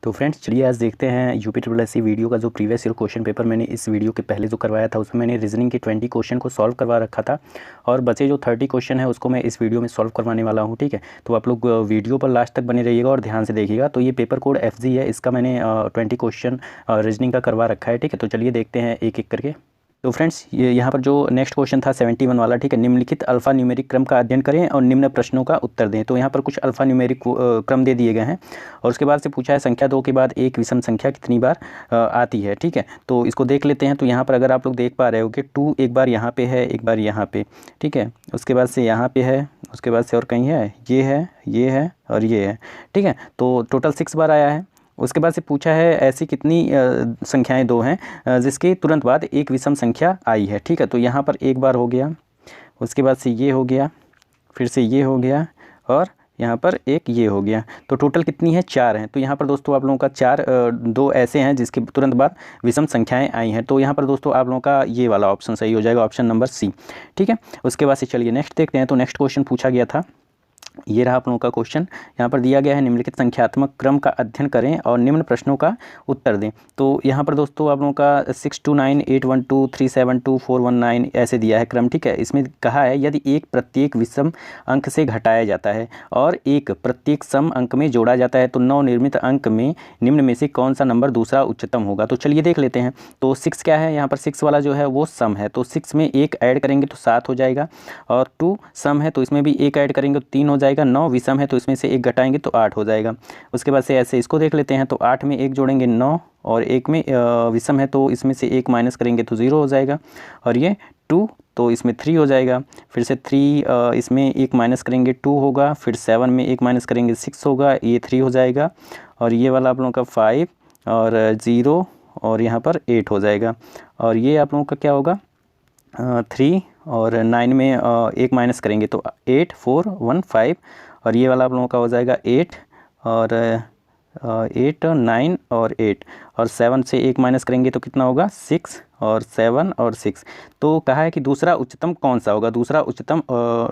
तो फ्रेंड्स चलिए आज देखते हैं UP triple S C video का जो प्रीवियस ईयर क्वेश्चन पेपर मैंने इस वीडियो के पहले जो करवाया था उसमें मैंने रीजनिंग के 20 क्वेश्चन को सॉल्व करवा रखा था और बचे जो 30 क्वेश्चन है उसको मैं इस वीडियो में सॉल्व करवाने वाला हूं। ठीक है, तो आप लोग वीडियो पर लास्ट तक बने रहिएगा और ध्यान से देखिएगा। तो ये पेपर कोड FG है, इसका मैंने 20 क्वेश्चन रीजनिंग का करवा रखा है। ठीक है, तो चलिए देखते हैं एक एक करके। तो फ्रेंड्स ये यहाँ पर जो नेक्स्ट क्वेश्चन था 71 वाला, ठीक है, निम्नलिखित अल्फा न्यूमेरिक क्रम का अध्ययन करें और निम्न प्रश्नों का उत्तर दें। तो यहाँ पर कुछ अल्फा न्यूमेरिक क्रम दे दिए गए हैं और उसके बाद से पूछा है संख्या 2 के बाद एक विषम संख्या कितनी बार आती है। ठीक है, तो इसको देख लेते हैं। तो यहाँ पर अगर आप लोग देख पा रहे हो कि 2 एक बार यहाँ पे है, एक बार यहाँ पे, ठीक है, उसके बाद से यहाँ पे है, उसके बाद से और कहीं है, ये है और ये है। ठीक है, तो टोटल 6 बार आया है। उसके बाद से पूछा है ऐसी कितनी संख्याएं 2 हैं जिसके तुरंत बाद एक विषम संख्या आई है। ठीक है, तो यहाँ पर एक बार हो गया, उसके बाद से ये हो गया, फिर से ये हो गया और यहाँ पर एक ये हो गया। तो टोटल कितनी है? 4 हैं। तो यहाँ पर दोस्तों आप लोगों का 4 2 ऐसे हैं जिसके तुरंत बाद विषम संख्याएं आई हैं। तो यहाँ पर दोस्तों आप लोगों का ये वाला ऑप्शन सही हो जाएगा, ऑप्शन नंबर C। ठीक है, उसके बाद से चलिए नेक्स्ट देखते हैं। तो नेक्स्ट क्वेश्चन पूछा गया था, ये रहा आप लोगों का क्वेश्चन। यहाँ पर दिया गया है निम्नलिखित संख्यात्मक क्रम का अध्ययन करें और निम्न प्रश्नों का उत्तर दें। तो यहाँ पर दोस्तों आप लोगों का 629 812 372 419 ऐसे दिया है क्रम। ठीक है, इसमें कहा है यदि एक प्रत्येक विषम अंक से घटाया जाता है और एक प्रत्येक सम अंक में जोड़ा जाता है तो नवनिर्मित अंक में निम्न में से कौन सा नंबर दूसरा उच्चतम होगा। तो चलिए देख लेते हैं। तो 6 क्या है? यहाँ पर 6 वाला जो है वो सम है, तो 6 में 1 ऐड करेंगे तो 7 हो जाएगा और 2 सम है तो इसमें भी 1 ऐड करेंगे तो 3 हो जाएगा। 9 विषम है तो इसमें से 1 घटाएंगे तो 8 हो जाएगा। उसके बाद से ऐसे इसको देख लेते हैं। तो 8 में 1 जोड़ेंगे 9 और 1 में विषम है तो इसमें से 1 माइनस करेंगे तो 0 हो जाएगा और ये 2 तो इसमें 3 हो जाएगा। फिर से 3 इसमें 1 माइनस करेंगे 2 होगा, फिर 7 में 1 माइनस करेंगे 6 होगा, ये 3 हो जाएगा और ये वाला आप लोगों का 5 और 0 और यहाँ पर 8 हो जाएगा और ये आप लोगों का क्या होगा 3 और 9 में 1 माइनस करेंगे तो 8 4 1 5 और ये वाला आप लोगों का हो जाएगा 8 और 8 9 और 8 और 7 से 1 माइनस करेंगे तो कितना होगा 6 और 7 और 6। तो कहा है कि दूसरा उच्चतम कौन सा होगा, दूसरा उच्चतम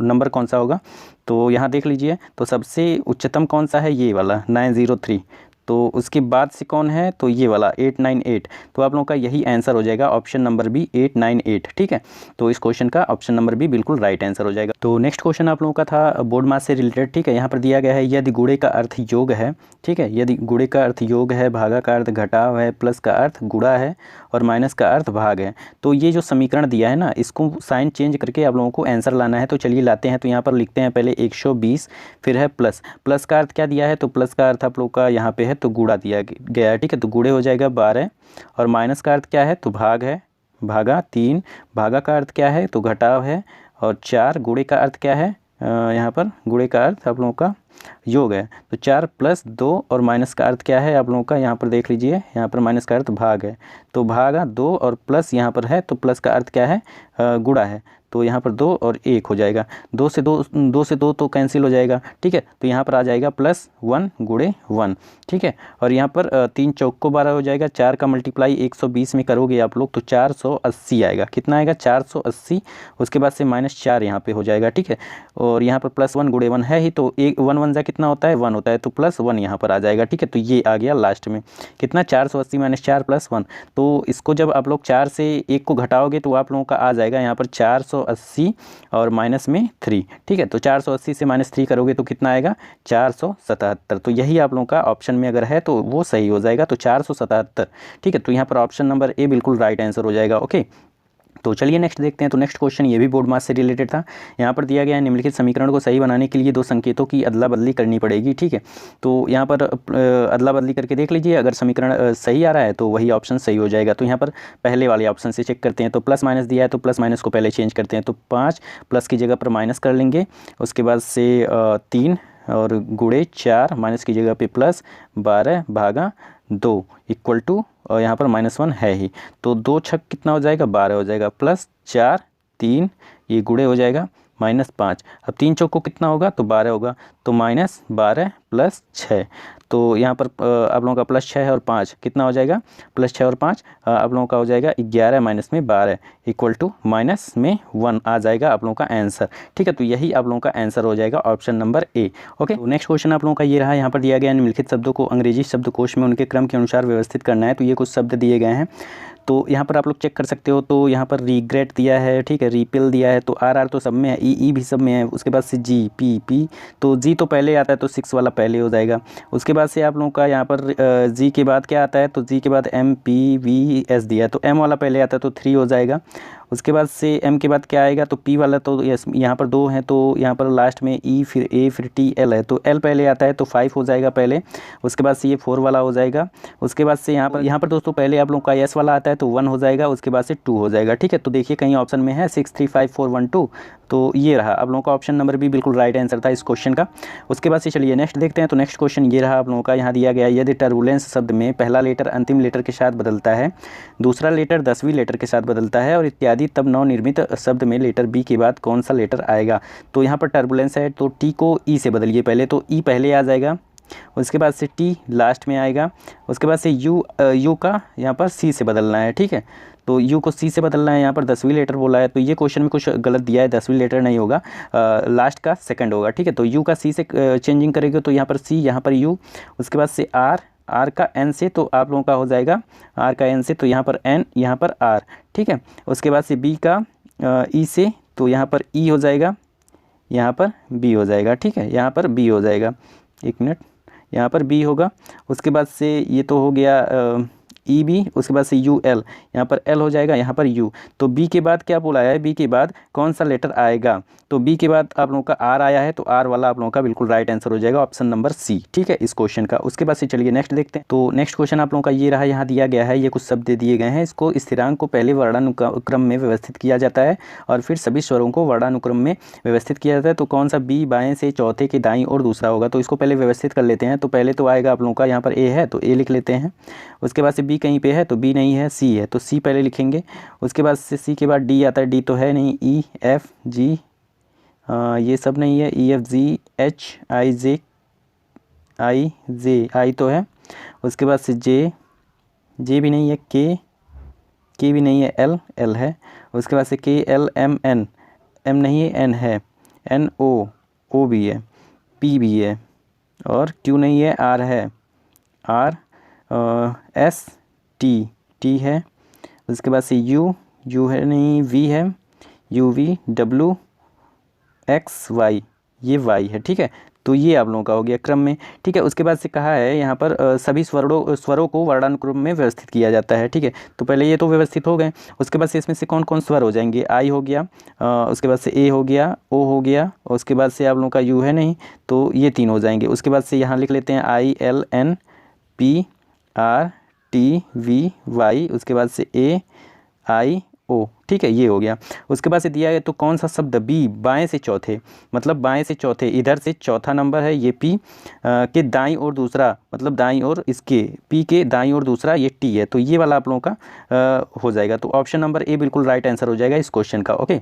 नंबर कौन सा होगा। तो यहाँ देख लीजिए, तो सबसे उच्चतम कौन सा है, ये वाला 903। तो उसके बाद से कौन है, तो ये वाला 898। तो आप लोगों का यही आंसर हो जाएगा, ऑप्शन नंबर B 898। ठीक है, तो इस क्वेश्चन का ऑप्शन नंबर B बिल्कुल राइट आंसर हो जाएगा। तो नेक्स्ट क्वेश्चन आप लोगों का था बोर्ड मास से रिलेटेड। ठीक है, यहाँ पर दिया गया है यदि गुणे का अर्थ योग है, ठीक है, यदि गुणे का अर्थ योग है, भागा का अर्थ घटाव है, प्लस का अर्थ गुणा है और माइनस का अर्थ भाग है, तो ये जो समीकरण दिया है ना, इसको साइन चेंज करके आप लोगों को आंसर लाना है। तो चलिए लाते हैं। तो यहाँ पर लिखते हैं पहले 120, फिर है प्लस, प्लस का अर्थ क्या दिया है, तो प्लस का अर्थ आप लोग का यहाँ पे है तो गुणा दिया गया है। ठीक है, तो गुणे हो जाएगा 12 और माइनस का अर्थ क्या है, तो भाग है, भागा 3, भागा का अर्थ क्या है, तो घटाव है और 4, गुणे का अर्थ क्या है, यहाँ पर गुणे का अर्थ आप लोगों का योग है। तो 4 प्लस 2 और माइनस का अर्थ क्या है आप लोगों का, यहाँ पर देख लीजिए, यहाँ पर माइनस का अर्थ भाग है, तो भागा 2 और प्लस यहाँ पर है तो प्लस का अर्थ क्या है, गुणा है, तो यहाँ पर 2 और 1 हो जाएगा। 2 से 2 तो कैंसिल हो जाएगा। ठीक है, तो यहाँ पर आ जाएगा +1 गुणे 1। ठीक है, और यहाँ पर 3 चौक को 12 हो जाएगा। 4 का मल्टीप्लाई 120 में करोगे आप लोग तो 480 आएगा। कितना आएगा, 480। उसके बाद से -4 यहाँ पे हो जाएगा। ठीक है, और यहाँ पर +1 गुणे 1 है ही, तो 1 1 1 जा कितना होता है, 1 होता है, तो +1 यहाँ पर आ जाएगा। ठीक है, तो ये आ गया लास्ट में कितना, 480 - 4 + 1। तो इसको जब आप लोग 4 से 1 को घटाओगे तो आप लोगों का आ जाएगा यहाँ पर 480 और माइनस में 3। ठीक है, तो 480 से -3 करोगे तो कितना आएगा, 477। तो यही आप लोगों का ऑप्शन में अगर है तो वो सही हो जाएगा, तो 477। ठीक है, तो यहाँ पर ऑप्शन नंबर A बिल्कुल राइट आंसर हो जाएगा। ओके, तो चलिए नेक्स्ट देखते हैं। तो नेक्स्ट क्वेश्चन ये भी बोर्ड मास से रिलेटेड था। यहाँ पर दिया गया है निम्नलिखित समीकरण को सही बनाने के लिए 2 संकेतों की अदला बदली करनी पड़ेगी। ठीक है, तो यहाँ पर अदला बदली करके देख लीजिए, अगर समीकरण सही आ रहा है तो वही ऑप्शन सही हो जाएगा। तो यहाँ पर पहले वाले ऑप्शन से चेक करते हैं। तो प्लस माइनस दिया है तो प्लस माइनस को पहले चेंज करते हैं। तो 5 प्लस की जगह पर माइनस कर लेंगे, उसके बाद से 3 और गुणे 4 माइनस की जगह पे प्लस 12 भागा 2 इक्वल टू और यहाँ पर -1 है ही, तो 2 छक कितना हो जाएगा, 12 हो जाएगा, +4 3 ये गुणे हो जाएगा -5। अब 3 चौक को कितना होगा, तो 12 होगा, तो -12 +6। तो यहाँ पर आप लोगों का +6 और 5 कितना हो जाएगा, +6 और 5 आप लोगों का हो जाएगा 11 माइनस में 12 इक्वल टू -1 आ जाएगा आप लोगों का आंसर। ठीक है, तो यही आप लोगों का आंसर हो जाएगा ऑप्शन नंबर ए। ओके, तो नेक्स्ट क्वेश्चन आप लोगों का ये रहा। यहाँ पर दिया गया निम्नलिखित शब्दों को अंग्रेजी शब्दकोश में उनके क्रम के अनुसार व्यवस्थित करना है। तो ये कुछ शब्द दिए गए हैं, तो यहाँ पर आप लोग चेक कर सकते हो। तो यहाँ पर रिग्रेट दिया है, ठीक है, रिपेल दिया है, तो आर तो सब में है, ई भी सब में है। उसके बाद से जी पी, तो जी तो पहले आता है तो 6 वाला पहले हो जाएगा। उसके बाद से आप लोगों का यहाँ पर जी के बाद क्या आता है, तो जी के बाद MPVS दिया है, तो M वाला पहले आता है तो 3 हो जाएगा। उसके बाद से M के बाद क्या आएगा, तो P वाला तो यहाँ पर 2 हैं, तो यहाँ पर लास्ट में E फिर A फिर T L है, तो L पहले आता है तो 5 हो जाएगा पहले। उसके बाद से ये 4 वाला हो जाएगा। उसके बाद से यहाँ पर दोस्तों पहले आप लोगों का S वाला आता है तो 1 हो जाएगा, उसके बाद से 2 हो जाएगा। ठीक है, तो देखिए कहीं ऑप्शन में है 6 3 5 4 1 2, तो ये रहा आप लोगों का ऑप्शन नंबर भी बिल्कुल राइट आंसर था इस क्वेश्चन का। उसके बाद से चलिए नेक्स्ट देखते हैं। तो नेक्स्ट क्वेश्चन ये रहा आप लोगों का, यहाँ दिया गया यदि टर्बुलेंस शब्द में पहला लेटर अंतिम लेटर के साथ बदलता है, दूसरा लेटर 10वीं लेटर के साथ बदलता है और इत्यादि, तब नवनिर्मित शब्द में लेटर बी के बाद कौन सा लेटर आएगा। तो यहाँ पर टर्बुलेंस है तो टी को ई से बदलिए पहले, तो ई पहले आ जाएगा, उसके बाद से टी लास्ट में आएगा, उसके बाद से यू का यहाँ पर सी से बदलना है। ठीक है, तो यू को सी से बदलना है। यहाँ पर 10वीं लेटर बोला है, तो ये क्वेश्चन में कुछ गलत दिया है, 10वीं लेटर नहीं होगा, लास्ट का सेकंड होगा। ठीक है, तो यू का सी से चेंजिंग करेंगे तो यहाँ पर सी, यहाँ पर यू, उसके बाद से आर का एन से, तो आप लोगों का हो जाएगा आर का एन से, तो यहाँ पर एन, यहाँ पर आर। ठीक है, उसके बाद से बी का ई से, तो यहाँ पर ई हो जाएगा, यहाँ पर बी हो जाएगा। ठीक है, यहाँ पर बी हो जाएगा, एक मिनट, यहाँ पर बी होगा। उसके बाद से ये तो हो गया ई बी, उसके बाद से यू एल, यहाँ पर एल हो जाएगा, यहाँ पर यू। तो बी के बाद क्या बोला है, बी के बाद कौन सा लेटर आएगा, तो बी के बाद आप लोगों का आर आया है, तो आर वाला आप लोगों का बिल्कुल राइट आंसर हो जाएगा ऑप्शन नंबर सी। ठीक है, इस क्वेश्चन का। उसके बाद से चलिए नेक्स्ट देखते हैं। तो नेक्स्ट क्वेश्चन आप लोगों का ये रहा, यहाँ दिया गया है, ये कुछ शब्द दिए गए हैं, इसको स्थिरांक को पहले वर्णानुक्रम में व्यवस्थित किया जाता है और फिर सभी स्वरों को वर्णानुक्रम में व्यवस्थित किया जाता है। तो कौन सा बी बाएँ से चौथे के दाईं और दूसरा होगा, तो इसको पहले व्यवस्थित कर लेते हैं। तो पहले तो आएगा आप लोगों का यहाँ पर ए है, तो ए लिख लेते हैं। उसके बाद से बी कहीं पे है, तो बी नहीं है, सी है, तो सी पहले लिखेंगे। उसके बाद से सी के बाद डी आता है, डी तो है नहीं, ई एफ जी, ये सब नहीं है, E F G H I जे आई तो है। उसके बाद से जे भी नहीं है, के भी नहीं है, एल है। उसके बाद से के एल एम नहीं है, एन है, एन ओ भी है, पी भी है, और क्यू नहीं है, आर है, आर, एस टी है। उसके बाद से यू है नहीं, वी है, U V, W X Y, ये वाई है। ठीक है, तो ये आप लोगों का हो गया क्रम में। ठीक है, उसके बाद से कहा है यहाँ पर सभी स्वरों को वर्णानुक्रम में व्यवस्थित किया जाता है। ठीक है, तो पहले ये तो व्यवस्थित हो गए। उसके बाद से इसमें से कौन कौन स्वर हो जाएंगे, आई हो गया, उसके बाद से ए हो गया, ओ हो गया, उसके बाद से आप लोगों का यू है नहीं, तो ये 3 हो जाएंगे। उसके बाद से यहाँ लिख लेते हैं I L N P R T V Y, उसके बाद से ए आई ओ। ठीक है, ये हो गया। उसके बाद से दिया है, तो कौन सा शब्द बी बाएं से चौथे, मतलब बाएं से चौथे, इधर से चौथा नंबर है ये पी के दाईं और दूसरा, मतलब दाईं और इसके पी के दाईं और दूसरा ये टी है, तो ये वाला आप लोगों का हो जाएगा। तो ऑप्शन नंबर ए बिल्कुल राइट आंसर हो जाएगा इस क्वेश्चन का। ओके,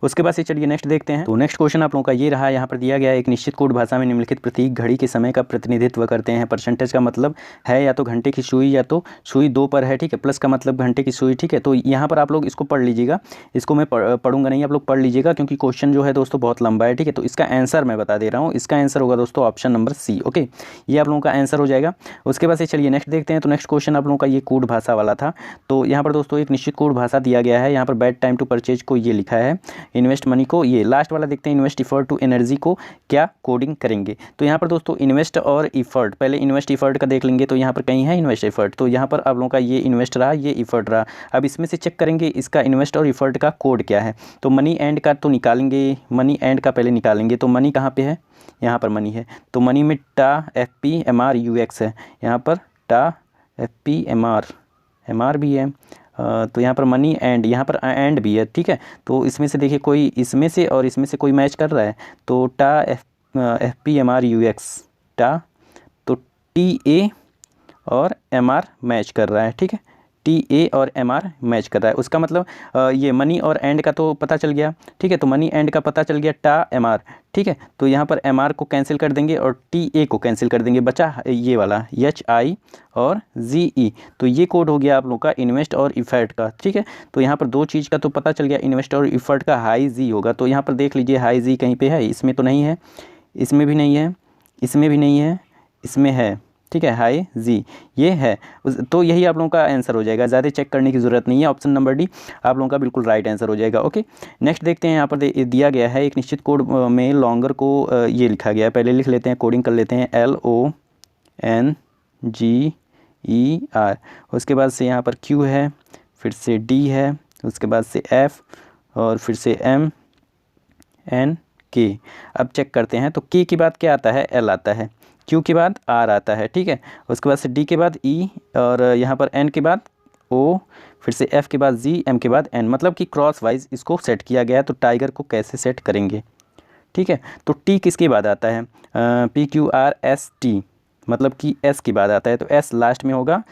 उसके बाद से चलिए नेक्स्ट देखते हैं। तो नेक्स्ट क्वेश्चन आप लोगों का ये रहा, यहाँ पर दिया गया एक निश्चित कोड भाषा में निम्नलिखित प्रतीक घड़ी के समय का प्रतिनिधित्व करते हैं। परसेंटेज का मतलब है या तो घंटे की सुई या तो सुई 2 पर है। ठीक है, प्लस का मतलब घंटे की सुई। ठीक है, तो यहाँ पर आप लोग इसको पढ़ लीजिएगा, इसको मैं पढ़ूंगा नहीं, आप लोग पढ़ लीजिएगा क्योंकि क्वेश्चन जो है दोस्तों बहुत लंबा है। ठीक है, तो इसका आंसर मैं बता दे रहा हूँ, इसका आंसर होगा दोस्तों ऑप्शन नंबर सी। ओके, ये आप लोगों का आंसर हो जाएगा। उसके बाद से चलिए नेक्स्ट देखते हैं। तो नेक्स्ट क्वेश्चन आप लोगों का ये कोड भाषा वाला था। तो यहाँ पर दोस्तों एक निश्चित कोड भाषा दिया गया है, यहाँ पर बैड टाइम टू परचेज को ये लिखा है, इन्वेस्ट मनी को ये लास्ट वाला देखते हैं, इन्वेस्ट इफर्ट टू एनर्जी को क्या कोडिंग करेंगे। तो यहाँ पर दोस्तों इन्वेस्ट और इफर्ट, पहले इन्वेस्ट इफर्ट का देख लेंगे, तो यहाँ पर कहीं है इन्वेस्ट इफर्ट, तो यहाँ पर आप लोगों का ये इन्वेस्ट रहा, ये इफर्ट रहा। अब इसमें से चेक करेंगे इसका इन्वेस्ट और इफर्ट का कोड क्या है। तो मनी एंड का तो निकालेंगे, मनी एंड का पहले निकालेंगे। तो मनी कहाँ पे है, यहाँ पर मनी है, तो मनी में टा FP MR UX है, यहाँ पर टा FP MR भी है, तो यहाँ पर मनी एंड, यहाँ पर एंड भी है। ठीक है, तो इसमें से देखिए कोई इसमें से और इसमें से कोई मैच कर रहा है, तो टा FP MR UX टा, तो TA और MR मैच कर रहा है। ठीक है, TA और MR मैच कर रहा है। उसका मतलब ये मनी और एंड का तो पता चल गया, ठीक है। तो मनी एंड का पता चल गया टा MR, ठीक है। तो यहाँ पर MR को कैंसिल कर देंगे और TA को कैंसिल कर देंगे, बचा ये वाला HI और GE। तो ये कोड हो गया आप लोगों का इन्वेस्ट और इफर्ट का, ठीक है। तो यहाँ पर दो चीज़ का तो पता चल गया, इन्वेस्ट और इफर्ट का हाई जी होगा। तो यहाँ पर देख लीजिए हाई जी कहीं पे है, इसमें तो नहीं है, इसमें भी नहीं है, इसमें भी नहीं है, इसमें है, ठीक है। हाई जी ये है, तो यही आप लोगों का आंसर हो जाएगा, ज़्यादा चेक करने की ज़रूरत नहीं है। ऑप्शन नंबर डी आप लोगों का बिल्कुल राइट आंसर हो जाएगा। ओके, नेक्स्ट देखते हैं। यहाँ पर दिया गया है एक निश्चित कोड में लॉन्गर को ये लिखा गया है, पहले लिख लेते हैं, कोडिंग कर लेते हैं, LONGER। उसके बाद से यहाँ पर Q है, फिर से D है, उसके बाद से F और फिर से MNK। अब चेक करते हैं, तो K के बाद क्या आता है, L आता है, Q के बाद R आता है, ठीक है। उसके बाद से D के बाद E और यहाँ पर N के बाद O, फिर से F के बाद G, M के बाद N, मतलब कि क्रॉस वाइज इसको सेट किया गया है। तो टाइगर को कैसे सेट करेंगे, ठीक है। तो T किसके बाद आता है, PQRST, मतलब कि S के बाद आता है, तो S लास्ट में होगा,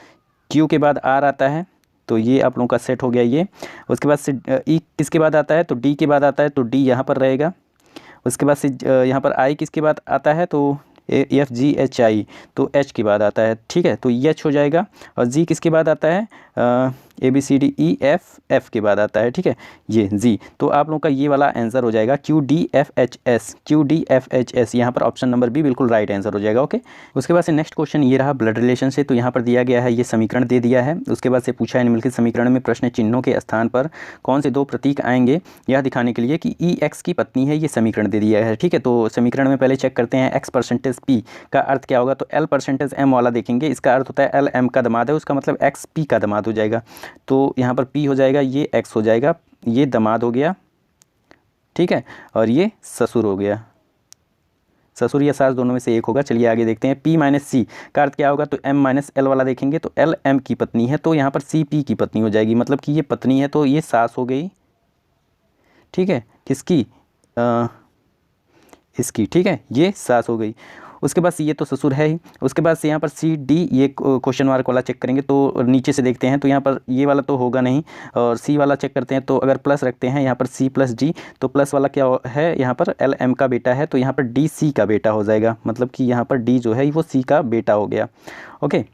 Q के बाद R आता है, तो ये आप लोगों का सेट हो गया ये। उसके बाद से E किसके बाद आता है, तो D के बाद आता है, तो D यहाँ पर रहेगा। उसके बाद से यहाँ पर I किसके बाद आता है, तो FGHI, तो H के बाद आता है, ठीक है। तो H हो जाएगा। और G किसके बाद आता है, ABCDEF के बाद आता है, ठीक है, ये G। तो आप लोगों का ये वाला आंसर हो जाएगा QDFHS। यहाँ पर ऑप्शन नंबर बी बिल्कुल राइट आंसर हो जाएगा। ओके, उसके बाद से नेक्स्ट क्वेश्चन ये रहा ब्लड रिलेशन से। तो यहाँ पर दिया गया है, ये समीकरण दे दिया है। उसके बाद से पूछा है निम्नलिखित समीकरण में प्रश्न चिन्हों के स्थान पर कौन से दो प्रतीक आएंगे, यह दिखाने के लिए कि EX की पत्नी है। ये समीकरण दे दिया है, ठीक है। तो समीकरण में पहले चेक करते हैं, X% P का अर्थ क्या होगा। तो L% M वाला देखेंगे, इसका अर्थ होता है L M का दामाद है, उसका मतलब X P का दामाद हो जाएगा। तो यहाँ पर P हो जाएगा, ये X हो जाएगा, ये दामाद हो गया, ठीक है, और ये ससुर हो गया। ससुर या सास दोनों में से एक होगा। चलिए आगे देखते हैं। P-C का अर्थ क्या होगा, तो M-L वाला देखेंगे, तो L M की पत्नी है, तो यहाँ पर C P की पत्नी हो जाएगी, मतलब कि ये पत्नी है, तो ये सास हो गई, ठीक है, किसकी, इसकी, ठीक है, ये सास हो गई। उसके बाद से ये तो ससुर है ही। उसके बाद से यहाँ पर CD, ये क्वेश्चन मार्क वाला चेक करेंगे, तो नीचे से देखते हैं, तो यहाँ पर ये वाला तो होगा नहीं, और C वाला चेक करते हैं, तो अगर प्लस रखते हैं यहाँ पर C+D, तो प्लस वाला क्या है, यहाँ पर LM का बेटा है, तो यहाँ पर D C का बेटा हो जाएगा, मतलब कि यहाँ पर D जो है वो C का बेटा हो गया। ओके,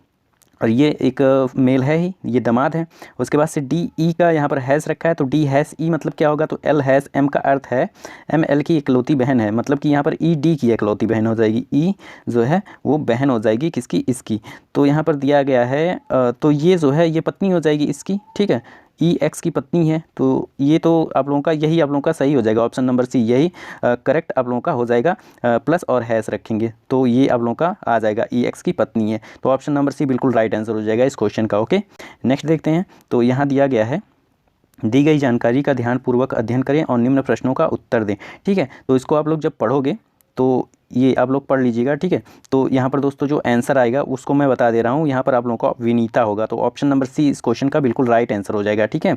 और ये एक मेल है ही, ये दामाद है। उसके बाद से DE का यहाँ पर हैश रखा है, तो D-E मतलब क्या होगा, तो L-M का अर्थ है ML की इकलौती बहन है, मतलब कि यहाँ पर ED की इकलौती बहन हो जाएगी। E जो है वो बहन हो जाएगी किसकी, इसकी। तो यहाँ पर दिया गया है, तो ये जो है ये पत्नी हो जाएगी इसकी, ठीक है, EX की पत्नी है। तो ये तो आप लोगों का, यही आप लोगों का सही हो जाएगा, ऑप्शन नंबर C यही करेक्ट आप लोगों का हो जाएगा। प्लस और हैश रखेंगे, तो ये आप लोगों का आ जाएगा, EX की पत्नी है, तो ऑप्शन नंबर C बिल्कुल राइट आंसर हो जाएगा इस क्वेश्चन का। ओके, नेक्स्ट देखते हैं। तो यहाँ दिया गया है, दी गई जानकारी का ध्यानपूर्वक अध्ययन करें और निम्न प्रश्नों का उत्तर दें, ठीक है। तो इसको आप लोग जब पढ़ोगे तो ये आप लोग पढ़ लीजिएगा, ठीक है। तो यहाँ पर दोस्तों जो आंसर आएगा उसको मैं बता दे रहा हूँ, यहाँ पर आप लोगों को विनीता होगा, तो ऑप्शन नंबर C इस क्वेश्चन का बिल्कुल राइट आंसर हो जाएगा, ठीक है।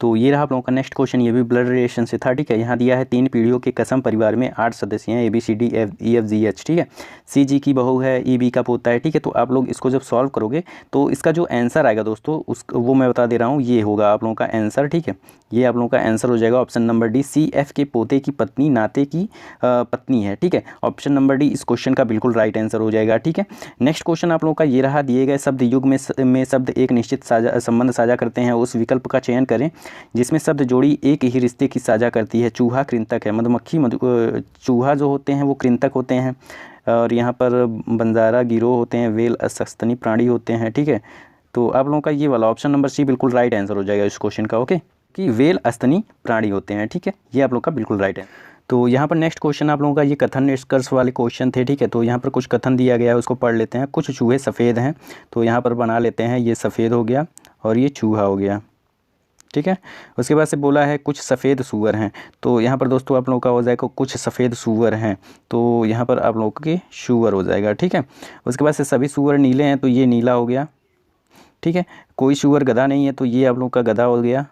तो ये रहा आप लोगों का नेक्स्ट क्वेश्चन, ये भी ब्लड रिलेशन से था, ठीक है। यहाँ दिया है 3 पीढ़ियों के कसम परिवार में 8 सदस्य हैं, ABCDEFGH, ठीक है। CG की बहू है, EB का पोता है, ठीक है। तो आप लोग इसको जब सॉल्व करोगे तो इसका जो आंसर आएगा दोस्तों वो मैं बता दे रहा हूँ, ये होगा आप लोगों का आंसर, ठीक है। ये आप लोगों का आंसर हो जाएगा ऑप्शन नंबर D, CF के पोते की पत्नी नाते की पत्नी है, ठीक है। ऑप्शन नंबर D इस क्वेश्चन का बिल्कुल राइट आंसर हो जाएगा, ठीक है। नेक्स्ट क्वेश्चन आप लोगों का ये रहा, दिए गए शब्द युग में शब्द एक निश्चित संबंध साझा करते हैं, उस विकल्प का चयन करें जिसमें शब्द जोड़ी एक ही रिश्ते की साझा करती है। चूहा कृंतक है, मधुमक्खी चूहा जो होते हैं वो कृंतक होते हैं, और यहाँ पर बंजारा गिरोह होते हैं, वेल सस्तनी प्राणी होते हैं, ठीक है। तो आप लोगों का ये वाला ऑप्शन नंबर C बिल्कुल राइट आंसर हो जाएगा इस क्वेश्चन का। ओके, कि वेल स्तनी प्राणी होते हैं, ठीक है, ये आप लोग का बिल्कुल राइट है। तो यहाँ पर नेक्स्ट क्वेश्चन आप लोगों का ये कथन निष्कर्ष वाले क्वेश्चन थे, ठीक है। तो यहाँ पर कुछ कथन दिया गया है, उसको पढ़ लेते हैं। कुछ चूहे सफ़ेद हैं, तो यहाँ पर बना लेते हैं, ये सफ़ेद हो गया और ये चूहा हो गया, ठीक है। उसके बाद से बोला है कुछ सफ़ेद सूअर हैं, तो यहाँ पर दोस्तों आप लोगों का हो जाएगा कुछ सफ़ेद सूअर हैं, तो यहाँ पर आप लोगों के सूअर हो जाएगा, ठीक है। उसके बाद से सभी सूअर नीले हैं, तो ये नीला हो गया, ठीक है। कोई सूअर गधा नहीं है, तो ये आप लोगों का गधा हो गया,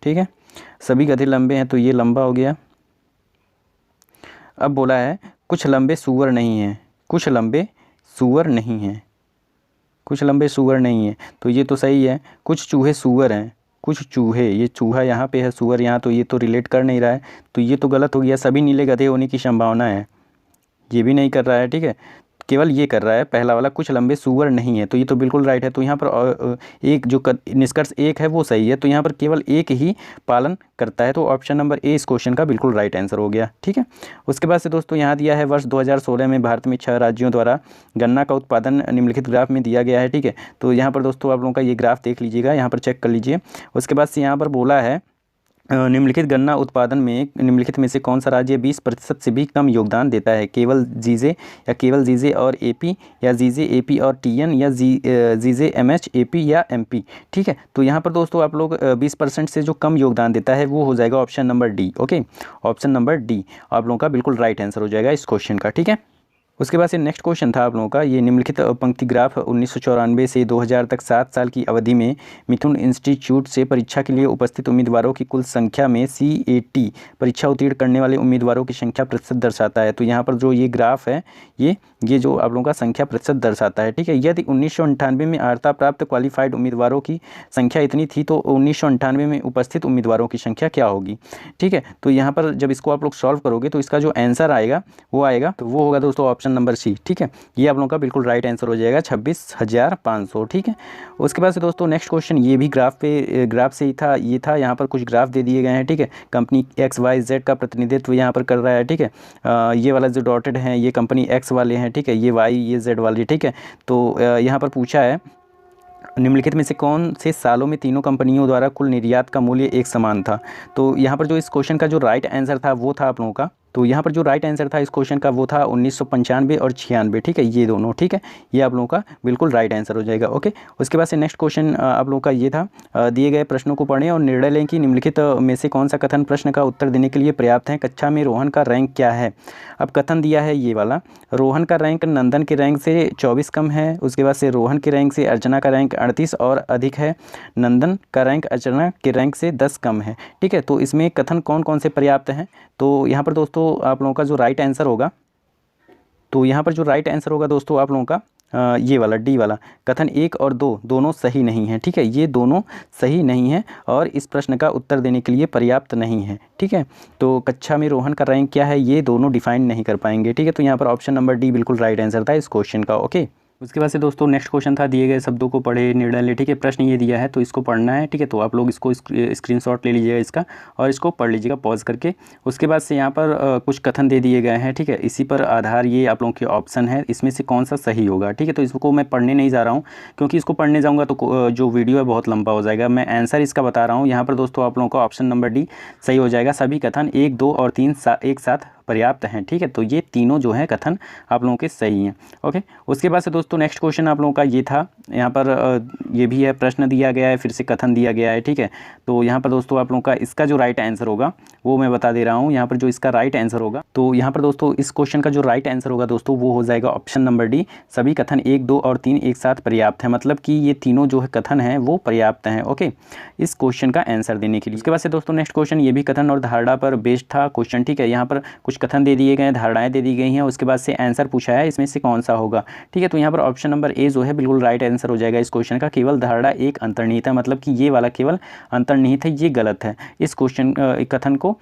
ठीक है। सभी गधे लंबे हैं, तो ये लंबा हो गया। अब बोला है कुछ लंबे सूअर नहीं हैं, कुछ लंबे सूअर नहीं हैं, कुछ लंबे सूअर नहीं है, तो ये तो सही है। कुछ चूहे सूअर हैं, कुछ चूहे, ये चूहा यहाँ पे है, सूअर यहाँ, तो ये तो रिलेट कर नहीं रहा है, तो ये तो गलत हो गया। सभी नीले गधे होने की संभावना है, ये भी नहीं कर रहा है, ठीक है। केवल ये कर रहा है पहला वाला, कुछ लंबे सूअर नहीं है, तो ये तो बिल्कुल राइट है। तो यहाँ पर एक जो निष्कर्ष एक है वो सही है, तो यहाँ पर केवल एक ही पालन करता है, तो ऑप्शन नंबर ए इस क्वेश्चन का बिल्कुल राइट आंसर हो गया, ठीक है। उसके बाद से दोस्तों यहाँ दिया है वर्ष 2016 में भारत में 6 राज्यों द्वारा गन्ना का उत्पादन निम्नलिखित ग्राफ में दिया गया है, ठीक है। तो यहाँ पर दोस्तों आप लोगों का ये ग्राफ देख लीजिएगा, यहाँ पर चेक कर लीजिए। उसके बाद से यहाँ पर बोला है निम्नलिखित गन्ना उत्पादन में निम्नलिखित में से कौन सा राज्य 20% से भी कम योगदान देता है? केवल जीजे या केवल जीजे और एपी, या जीजे एपी और टीएन, या जीजे एमएच एपी या एमपी, ठीक है। तो यहाँ पर दोस्तों आप लोग 20% से जो कम योगदान देता है वो हो जाएगा option number D, okay. Option number D आप लोगों का बिल्कुल राइट आंसर हो जाएगा इस क्वेश्चन का, ठीक है। उसके बाद से नेक्स्ट क्वेश्चन था आप लोगों का, ये निम्नलिखित पंक्ति ग्राफ 1994 से 2000 तक 7 साल की अवधि में मिथुन इंस्टीट्यूट से परीक्षा के लिए उपस्थित उम्मीदवारों की कुल संख्या में CAT परीक्षा उत्तीर्ण करने वाले उम्मीदवारों की संख्या प्रतिशत दर्शाता है। तो यहाँ पर जो ये ग्राफ है ये जो आप लोगों का संख्या प्रतिशत दर्शाता है, ठीक है। यदि 1998 में अर्हता प्राप्त क्वालिफाइड उम्मीदवारों की संख्या इतनी थी तो 1998 में उपस्थित उम्मीदवारों की संख्या क्या होगी, ठीक है। तो यहाँ पर जब इसको आप लोग सॉल्व करोगे तो इसका जो आंसर आएगा तो वो होगा दोस्तों ऑप्शन नंबर सी, ठीक है। ये आप लोगों का बिल्कुल राइट आंसर हो जाएगा 26,500, ठीक है। उसके बाद से दोस्तों नेक्स्ट क्वेश्चन ये भी ग्राफ से ही था, ये था, यहाँ पर कुछ ग्राफ दे दिए गए हैं, ठीक है। कंपनी XYZ का प्रतिनिधित्व यहाँ पर कर रहा है, ठीक है। ये वाला जो डॉटेड है ये कंपनी X वाले हैं, ठीक है, ये Y ये Z वाले, ठीक है। तो यहाँ पर पूछा है निम्नलिखित में से कौन से सालों में तीनों कंपनियों द्वारा कुल निर्यात का मूल्य एक समान था? तो यहाँ पर जो इस क्वेश्चन का जो राइट आंसर था वो था आप लोगों का, तो यहाँ पर जो राइट आंसर था इस क्वेश्चन का वो था 1995 और 96, ठीक है, ये दोनों, ठीक है। ये आप लोगों का बिल्कुल राइट आंसर हो जाएगा, ओके। उसके बाद से नेक्स्ट क्वेश्चन आप लोगों का ये था, दिए गए प्रश्नों को पढ़ें और निर्णय लें कि निम्नलिखित में से कौन सा कथन प्रश्न का उत्तर देने के लिए पर्याप्त है। कक्षा में रोहन का रैंक क्या है? अब कथन दिया है ये वाला, रोहन का रैंक नंदन के रैंक से 24 कम है। उसके बाद से रोहन के रैंक से अर्चना का रैंक 38 और अधिक है। नंदन का रैंक अर्चना के रैंक से 10 कम है, ठीक है। तो इसमें कथन कौन कौन से पर्याप्त हैं? तो यहाँ पर दोस्तों आप लोगों का जो राइट आंसर होगा, दोस्तों आप लोगों का ये वाला डी वाला, कथन 1 और 2 दोनों सही नहीं है, ठीक है। ये दोनों सही नहीं है और इस प्रश्न का उत्तर देने के लिए पर्याप्त नहीं है, ठीक है। तो कक्षा में रोहन का रैंक क्या है ये दोनों डिफाइन नहीं कर पाएंगे, ठीक है। तो यहाँ पर ऑप्शन नंबर डी बिल्कुल राइट आंसर था इस क्वेश्चन का, ओके। उसके बाद से दोस्तों नेक्स्ट क्वेश्चन था, दिए गए शब्दों को पढ़े निर्णय ले, ठीक है। प्रश्न ये दिया है तो इसको पढ़ना है, ठीक है। तो आप लोग इसको स्क्रीनशॉट ले लीजिएगा इसका और इसको पढ़ लीजिएगा पॉज करके। उसके बाद से यहाँ पर कुछ कथन दे दिए गए हैं, ठीक है। इसी पर आधार ये आप लोगों के ऑप्शन है, इसमें से कौन सा सही होगा, ठीक है। तो इसको मैं पढ़ने नहीं जा रहा हूँ क्योंकि इसको पढ़ने जाऊँगा तो जो वीडियो है बहुत लंबा हो जाएगा। मैं आंसर इसका बता रहा हूँ। यहाँ पर दोस्तों आप लोगों का ऑप्शन नंबर डी सही हो जाएगा। सभी कथन 1, 2 और 3 एक साथ पर्याप्त हैं, ठीक है। तो ये तीनों जो है कथन आप लोगों के सही हैं, ओके। उसके बाद से दोस्तों नेक्स्ट क्वेश्चन आप लोगों का ये था, यहाँ पर ये भी है, प्रश्न दिया गया है, फिर से कथन दिया गया है, ठीक है। तो यहाँ पर दोस्तों आप लोगों का इसका जो राइट आंसर होगा वो मैं बता दे रहा हूँ। यहाँ पर जो इसका राइट आंसर होगा, तो यहाँ पर दोस्तों इस क्वेश्चन का जो राइट आंसर होगा दोस्तों वो हो जाएगा ऑप्शन नंबर डी, सभी कथन 1, 2 और 3 एक साथ पर्याप्त है। मतलब कि ये तीनों जो है कथन हैं वो पर्याप्त हैं, ओके, इस क्वेश्चन का आंसर देने के लिए। उसके बाद से दोस्तों नेक्स्ट क्वेश्चन ये भी कथन और धारणा पर बेस्ड था क्वेश्चन, ठीक है। यहाँ पर कुछ कथन दे दिए गए, धारणाएं दे दी गई हैं, उसके बाद से आंसर पूछा है इसमें से कौन सा होगा, ठीक है। तो यहाँ पर ऑप्शन नंबर ए जो है बिल्कुल राइट आंसर हो जाएगा इस क्वेश्चन का। केवल धारणा एक अंतर्निहित है, मतलब कि ये वाला केवल अंतर्निहित है, ये गलत है इस क्वेश्चन कथन को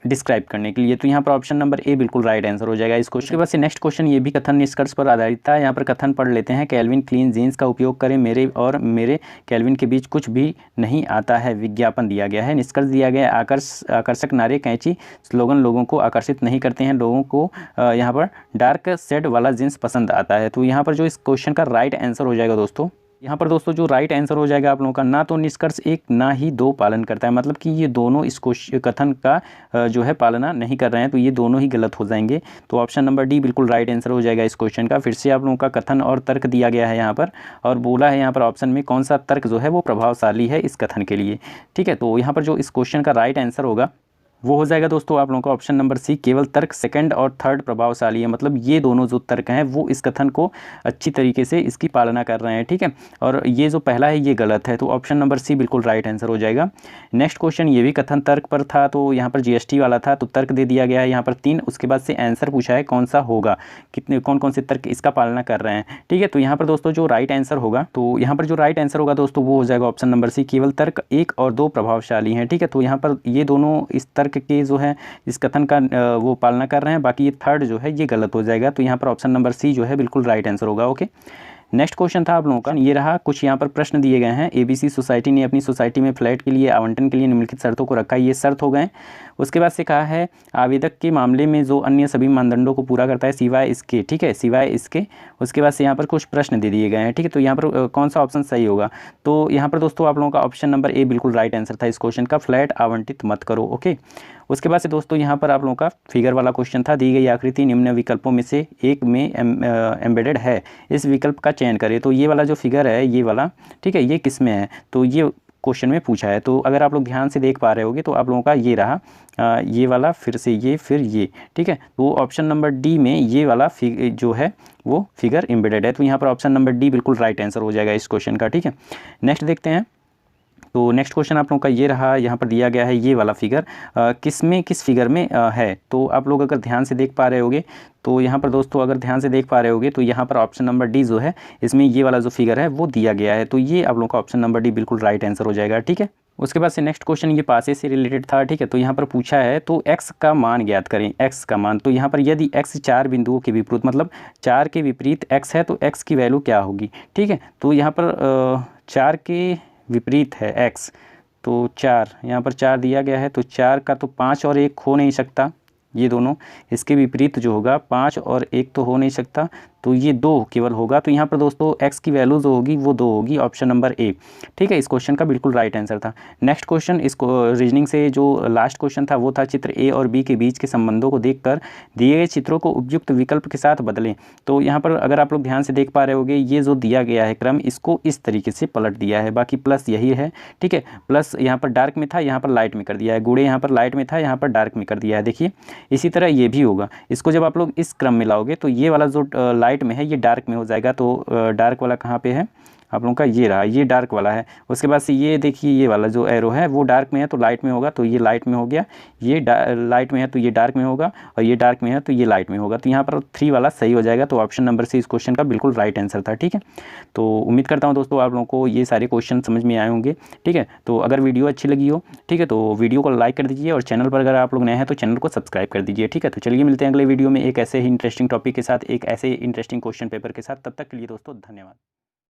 डिस्क्राइब करने के लिए। तो यहाँ पर ऑप्शन नंबर ए बिल्कुल राइट आंसर हो जाएगा इस क्वेश्चन के बाद से नेक्स्ट क्वेश्चन ये भी कथन निष्कर्ष पर आधारित था। यहाँ पर कथन पढ़ लेते हैं, कैल्विन क्लीन जीन्स का उपयोग करें, मेरे और मेरे कैल्विन के बीच कुछ भी नहीं आता है। विज्ञापन दिया गया है, निष्कर्ष दिया गया है, आकर्षक नारे कैंची स्लोगन लोगों को आकर्षित नहीं करते हैं, लोगों को यहाँ पर डार्क शेड वाला जीन्स पसंद आता है। तो यहाँ पर जो इस क्वेश्चन का राइट आंसर हो जाएगा दोस्तों, यहाँ पर दोस्तों जो राइट आंसर हो जाएगा आप लोगों का, ना तो निष्कर्ष 1 ना ही 2 पालन करता है, मतलब कि ये दोनों इस कथन का जो है पालना नहीं कर रहे हैं, तो ये दोनों ही गलत हो जाएंगे। तो ऑप्शन नंबर डी बिल्कुल राइट आंसर हो जाएगा इस क्वेश्चन का। फिर से आप लोगों का कथन और तर्क दिया गया है यहाँ पर, और बोला है यहाँ पर ऑप्शन में कौन सा तर्क जो है वो प्रभावशाली है इस कथन के लिए, ठीक है। तो यहाँ पर जो इस क्वेश्चन का राइट आंसर होगा वो हो जाएगा दोस्तों आप लोगों का ऑप्शन नंबर सी, केवल तर्क सेकंड और थर्ड प्रभावशाली है। मतलब ये दोनों जो तर्क हैं वो इस कथन को अच्छी तरीके से इसकी पालना कर रहे हैं, ठीक है। और ये जो पहला है ये गलत है, तो ऑप्शन नंबर सी बिल्कुल राइट आंसर हो जाएगा। नेक्स्ट क्वेश्चन ये भी कथन तर्क पर था, तो यहाँ पर जीएसटी वाला था, तो तर्क दे दिया गया है यहाँ पर 3। उसके बाद से आंसर पूछा है कौन सा होगा, कितने कौन कौन से तर्क इसका पालना कर रहे हैं, ठीक है। तो यहाँ पर दोस्तों जो राइट आंसर होगा, तो यहाँ पर जो राइट आंसर होगा दोस्तों वो हो जाएगा ऑप्शन नंबर सी, केवल तर्क 1 और 2 प्रभावशाली हैं, ठीक है। तो यहाँ पर ये दोनों इस तर्क के जो है इस कथन का वो पालना कर रहे हैं, बाकी ये थर्ड जो है ये गलत हो जाएगा। तो यहाँ पर ऑप्शन नंबर सी जो है बिल्कुल राइट आंसर होगा। ओके, नेक्स्ट क्वेश्चन था आप लोगों का, ये रहा। कुछ यहाँ पर प्रश्न दिए गए हैं। एबीसी सोसाइटी ने अपनी सोसाइटी में फ्लैट के लिए आवंटन के लिए निम्नलिखित शर्तों को रखा है, ये शर्त हो गए। उसके बाद से कहा है आवेदक के मामले में जो अन्य सभी मानदंडों को पूरा करता है सिवाय इसके, ठीक है, सिवाय इसके। उसके बाद से यहाँ पर कुछ प्रश्न दे दिए गए हैं, ठीक है। तो यहाँ पर कौन सा ऑप्शन सही होगा, तो यहाँ पर दोस्तों आप लोगों का ऑप्शन नंबर ए बिल्कुल राइट आंसर था इस क्वेश्चन का, फ्लैट आवंटित मत करो। ओके, उसके बाद से दोस्तों यहाँ पर आप लोगों का फिगर वाला क्वेश्चन था, दी गई आकृति निम्न विकल्पों में से एक में एम्बेडेड है, इस विकल्प का चयन करें। तो ये वाला जो फिगर है ये वाला, ठीक है, ये किस में है, तो ये क्वेश्चन में पूछा है। तो अगर आप लोग ध्यान से देख पा रहे होगे तो आप लोगों का ये रहा ये वाला, फिर से ये, फिर ये, ठीक है। तो ऑप्शन नंबर डी में ये वाला जो है वो फिगर एम्बेडेड है। तो यहाँ पर ऑप्शन नंबर डी बिल्कुल राइट आंसर हो जाएगा इस क्वेश्चन का, ठीक है। नेक्स्ट देखते हैं। तो नेक्स्ट क्वेश्चन आप लोगों का ये रहा, यहाँ पर दिया गया है ये वाला फिगर किस फिगर में है। तो आप लोग अगर ध्यान से देख पा रहे होगे तो यहाँ पर दोस्तों अगर ध्यान से देख पा रहे होगे तो यहाँ पर ऑप्शन नंबर डी जो है इसमें ये वाला जो फिगर है वो दिया गया है। तो ये आप लोगों का ऑप्शन नंबर डी बिल्कुल राइट आंसर हो जाएगा, ठीक है। उसके बाद से नेक्स्ट क्वेश्चन ये पासे से रिलेटेड था, ठीक है। तो यहाँ पर पूछा है तो x का मान ज्ञात करें, x का मान। तो यहाँ पर यदि x 4 बिंदुओं के विपरीत, मतलब 4 के विपरीत x है तो x की वैल्यू क्या होगी, ठीक है। तो यहाँ पर 4 के विपरीत है x, तो 4 यहाँ पर 4 दिया गया है, तो 4 का तो 5 और 1 हो नहीं सकता, ये दोनों इसके विपरीत जो होगा 5 और 1 तो हो नहीं सकता, तो ये 2 केवल होगा। तो यहाँ पर दोस्तों x की वैल्यू जो होगी वो 2 होगी, ऑप्शन नंबर ए, ठीक है। इस क्वेश्चन का बिल्कुल राइट आंसर था। नेक्स्ट क्वेश्चन इस रीजनिंग से जो लास्ट क्वेश्चन था वो था चित्र ए और बी के बीच के संबंधों को देखकर दिए गए चित्रों को उपयुक्त विकल्प के साथ बदलें। तो यहाँ पर अगर आप लोग ध्यान से देख पा रहे होगे ये जो दिया गया है क्रम, इसको इस तरीके से पलट दिया है, बाकी प्लस यही है, ठीक है। प्लस यहाँ पर डार्क में था, यहाँ पर लाइट में कर दिया है, गुणे यहाँ पर लाइट में था, यहाँ पर डार्क में कर दिया है, देखिए। इसी तरह ये भी होगा, इसको जब आप लोग इस क्रम में लाओगे तो ये वाला जो लाइट में है ये डार्क में हो जाएगा। तो डार्क वाला कहाँ पे है आप लोगों का, ये रहा, ये डार्क वाला है। उसके बाद से ये देखिए ये वाला जो एरो है वो डार्क में है तो लाइट में होगा, तो ये लाइट में हो गया, ये लाइट में है तो ये डार्क में होगा, और ये डार्क में है तो ये लाइट में होगा। तो यहाँ पर 3 वाला सही हो जाएगा। तो ऑप्शन नंबर सी इस क्वेश्चन का बिल्कुल राइट आंसर था, ठीक है। तो उम्मीद करता हूँ दोस्तों आप लोगों को ये सारे क्वेश्चन समझ में आए होंगे, ठीक है। तो अगर वीडियो अच्छी लगी हो, ठीक है, तो वीडियो को लाइक कर दीजिए, और चैनल पर अगर आप लोग नए हैं तो चैनल को सब्सक्राइब कर दीजिए, ठीक है। तो चलिए मिलते हैं अगले वीडियो में एक ऐसे ही इंटरेस्टिंग टॉपिक के साथ, एक ऐसे इंटरेस्टिंग क्वेश्चन पेपर के साथ। तब तक के लिए दोस्तों धन्यवाद।